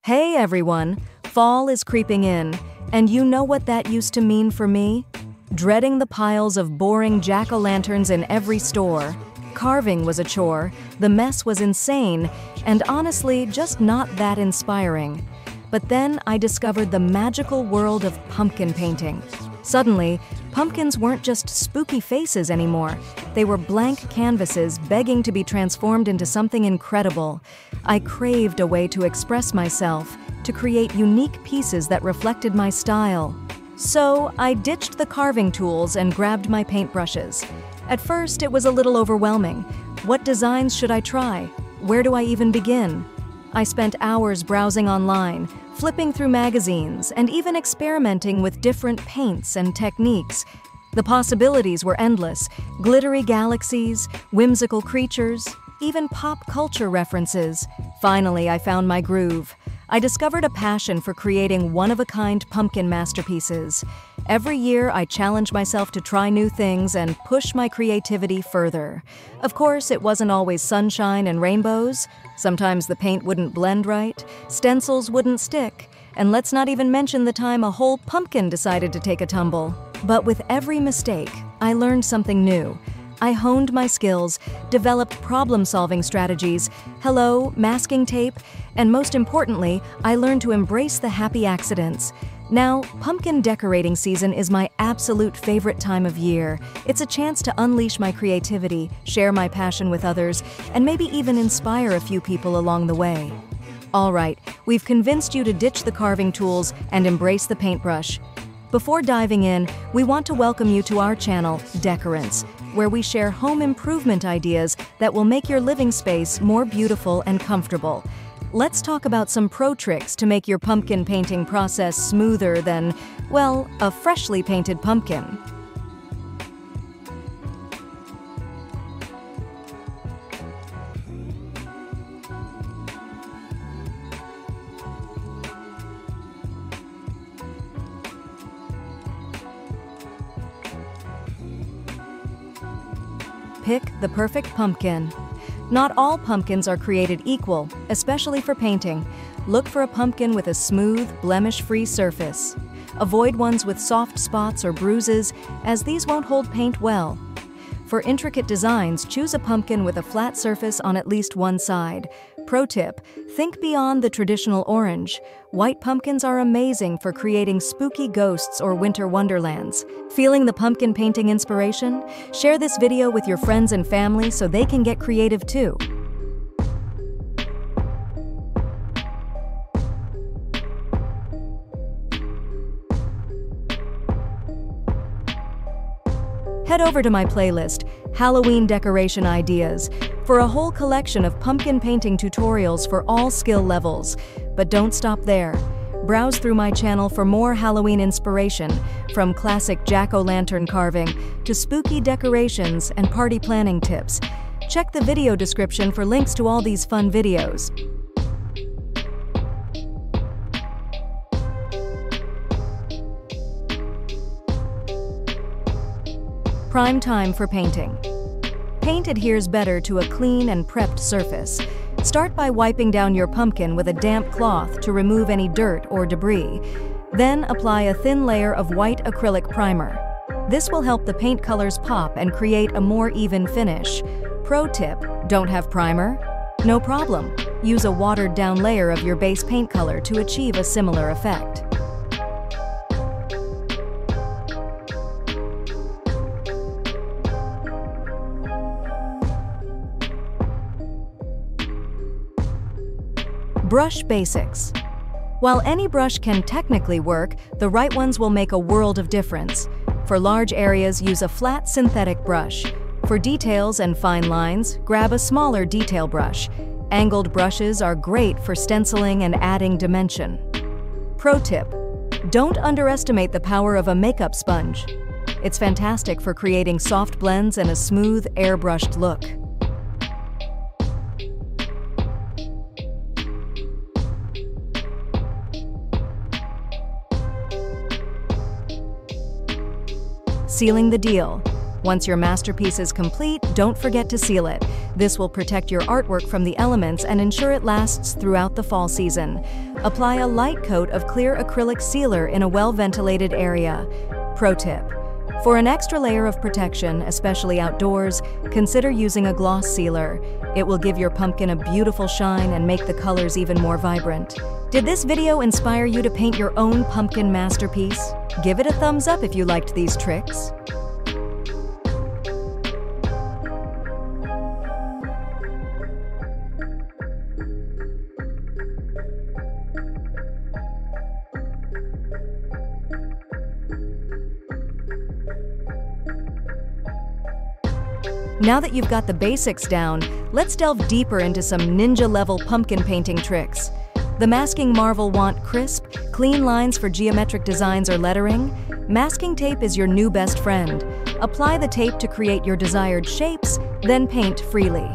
Hey everyone! Fall is creeping in, and you know what that used to mean for me? Dreading the piles of boring jack-o'-lanterns in every store. Carving was a chore, the mess was insane, and honestly, just not that inspiring. But then I discovered the magical world of pumpkin painting. Suddenly, pumpkins weren't just spooky faces anymore. They were blank canvases begging to be transformed into something incredible. I craved a way to express myself, to create unique pieces that reflected my style. So I ditched the carving tools and grabbed my paintbrushes. At first, it was a little overwhelming. What designs should I try? Where do I even begin? I spent hours browsing online, flipping through magazines, and even experimenting with different paints and techniques. The possibilities were endless: glittery galaxies, whimsical creatures, even pop culture references. Finally, I found my groove. I discovered a passion for creating one-of-a-kind pumpkin masterpieces. Every year, I challenge myself to try new things and push my creativity further. Of course, it wasn't always sunshine and rainbows. Sometimes the paint wouldn't blend right, stencils wouldn't stick, and let's not even mention the time a whole pumpkin decided to take a tumble. But with every mistake, I learned something new. I honed my skills, developed problem-solving strategies, masking tape, and most importantly, I learned to embrace the happy accidents. Now, pumpkin decorating season is my absolute favorite time of year. It's a chance to unleash my creativity, share my passion with others, and maybe even inspire a few people along the way. All right, we've convinced you to ditch the carving tools and embrace the paintbrush. Before diving in, we want to welcome you to our channel, Decorants, where we share home improvement ideas that will make your living space more beautiful and comfortable. Let's talk about some pro tricks to make your pumpkin painting process smoother than, well, a freshly painted pumpkin. Pick the perfect pumpkin. Not all pumpkins are created equal, especially for painting. Look for a pumpkin with a smooth, blemish-free surface. Avoid ones with soft spots or bruises, as these won't hold paint well. For intricate designs, choose a pumpkin with a flat surface on at least one side. Pro tip: think beyond the traditional orange. White pumpkins are amazing for creating spooky ghosts or winter wonderlands. Feeling the pumpkin painting inspiration? Share this video with your friends and family so they can get creative too. Head over to my playlist, Halloween Decoration Ideas, for a whole collection of pumpkin painting tutorials for all skill levels. But don't stop there. Browse through my channel for more Halloween inspiration, from classic jack-o'-lantern carving to spooky decorations and party planning tips. Check the video description for links to all these fun videos. Prime time for painting. Paint adheres better to a clean and prepped surface. Start by wiping down your pumpkin with a damp cloth to remove any dirt or debris. Then apply a thin layer of white acrylic primer. This will help the paint colors pop and create a more even finish. Pro tip: don't have primer? No problem. Use a watered-down layer of your base paint color to achieve a similar effect. Brush basics. While any brush can technically work, the right ones will make a world of difference. For large areas, use a flat synthetic brush. For details and fine lines, grab a smaller detail brush. Angled brushes are great for stenciling and adding dimension. Pro tip: don't underestimate the power of a makeup sponge. It's fantastic for creating soft blends and a smooth, airbrushed look. Sealing the deal. Once your masterpiece is complete, don't forget to seal it. This will protect your artwork from the elements and ensure it lasts throughout the fall season. Apply a light coat of clear acrylic sealer in a well-ventilated area. Pro tip: for an extra layer of protection, especially outdoors, consider using a gloss sealer. It will give your pumpkin a beautiful shine and make the colors even more vibrant. Did this video inspire you to paint your own pumpkin masterpiece? Give it a thumbs up if you liked these tricks. Now that you've got the basics down, let's delve deeper into some ninja-level pumpkin painting tricks. The masking marvel want crisp, clean lines for geometric designs or lettering? Masking tape is your new best friend. Apply the tape to create your desired shapes, then paint freely.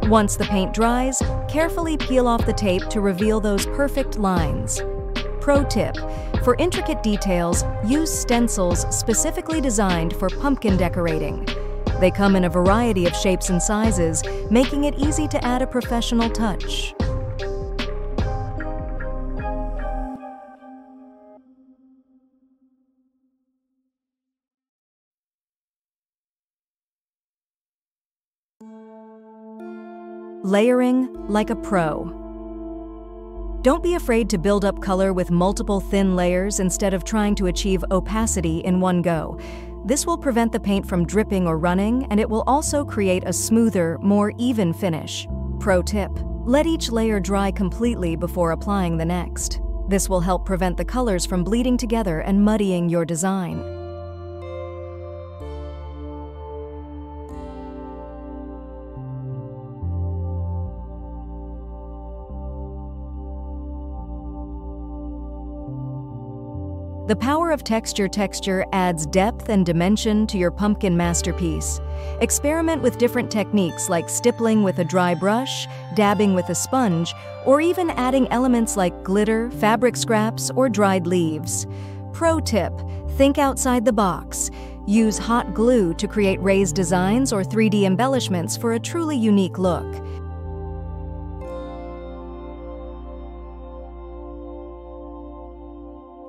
Once the paint dries, carefully peel off the tape to reveal those perfect lines. Pro tip: for intricate details, use stencils specifically designed for pumpkin decorating. They come in a variety of shapes and sizes, making it easy to add a professional touch. Layering like a pro. Don't be afraid to build up color with multiple thin layers instead of trying to achieve opacity in one go. This will prevent the paint from dripping or running, and it will also create a smoother, more even finish. Pro tip: let each layer dry completely before applying the next. This will help prevent the colors from bleeding together and muddying your design. The power of texture adds depth and dimension to your pumpkin masterpiece. Experiment with different techniques like stippling with a dry brush, dabbing with a sponge, or even adding elements like glitter, fabric scraps, or dried leaves. Pro tip: think outside the box. Use hot glue to create raised designs or 3D embellishments for a truly unique look.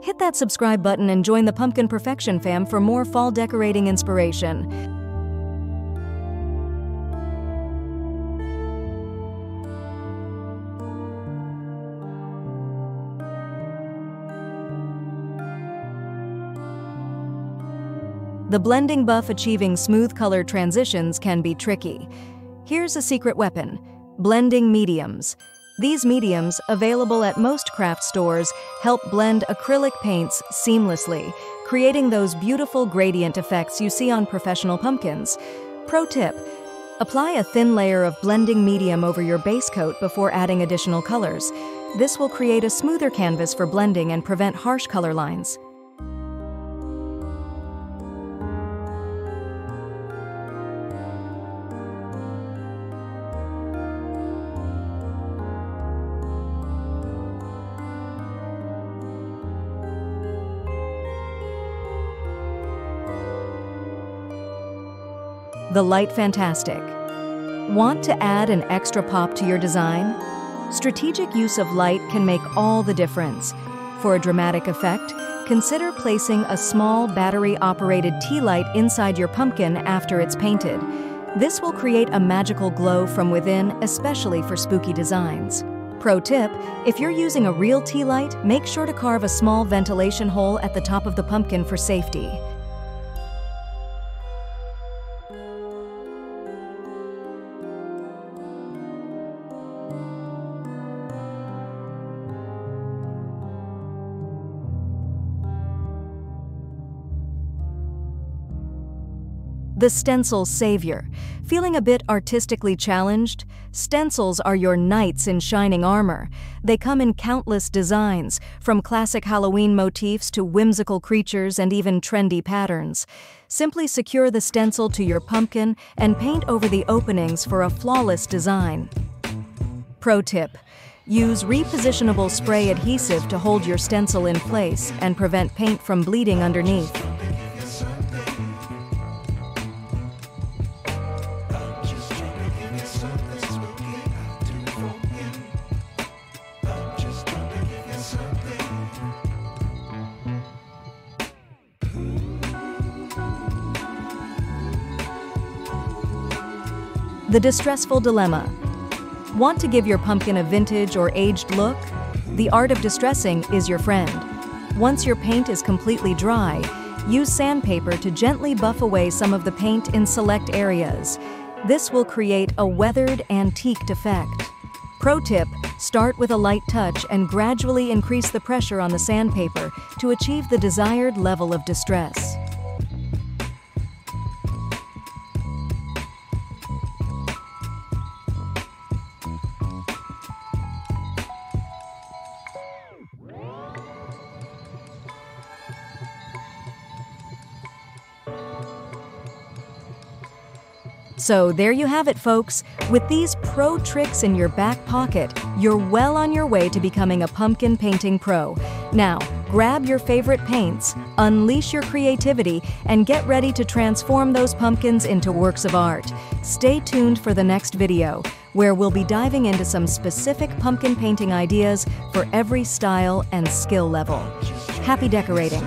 Hit that subscribe button and join the Pumpkin Perfection fam for more fall decorating inspiration. The blending buff achieving smooth color transitions can be tricky. Here's a secret weapon: blending mediums. These mediums, available at most craft stores, help blend acrylic paints seamlessly, creating those beautiful gradient effects you see on professional pumpkins. Pro tip: apply a thin layer of blending medium over your base coat before adding additional colors. This will create a smoother canvas for blending and prevent harsh color lines. The light fantastic. Want to add an extra pop to your design? Strategic use of light can make all the difference. For a dramatic effect, consider placing a small battery-operated tea light inside your pumpkin after it's painted. This will create a magical glow from within, especially for spooky designs. Pro tip: if you're using a real tea light, make sure to carve a small ventilation hole at the top of the pumpkin for safety. The stencil savior. Feeling a bit artistically challenged? Stencils are your knights in shining armor. They come in countless designs, from classic Halloween motifs to whimsical creatures and even trendy patterns. Simply secure the stencil to your pumpkin and paint over the openings for a flawless design. Pro tip: use repositionable spray adhesive to hold your stencil in place and prevent paint from bleeding underneath. The distressful dilemma. Want to give your pumpkin a vintage or aged look? The art of distressing is your friend. Once your paint is completely dry, use sandpaper to gently buff away some of the paint in select areas. This will create a weathered, antiqued effect. Pro tip: start with a light touch and gradually increase the pressure on the sandpaper to achieve the desired level of distress. So there you have it, folks. With these pro tricks in your back pocket, you're well on your way to becoming a pumpkin painting pro. Now, grab your favorite paints, unleash your creativity, and get ready to transform those pumpkins into works of art. Stay tuned for the next video, where we'll be diving into some specific pumpkin painting ideas for every style and skill level. Happy decorating!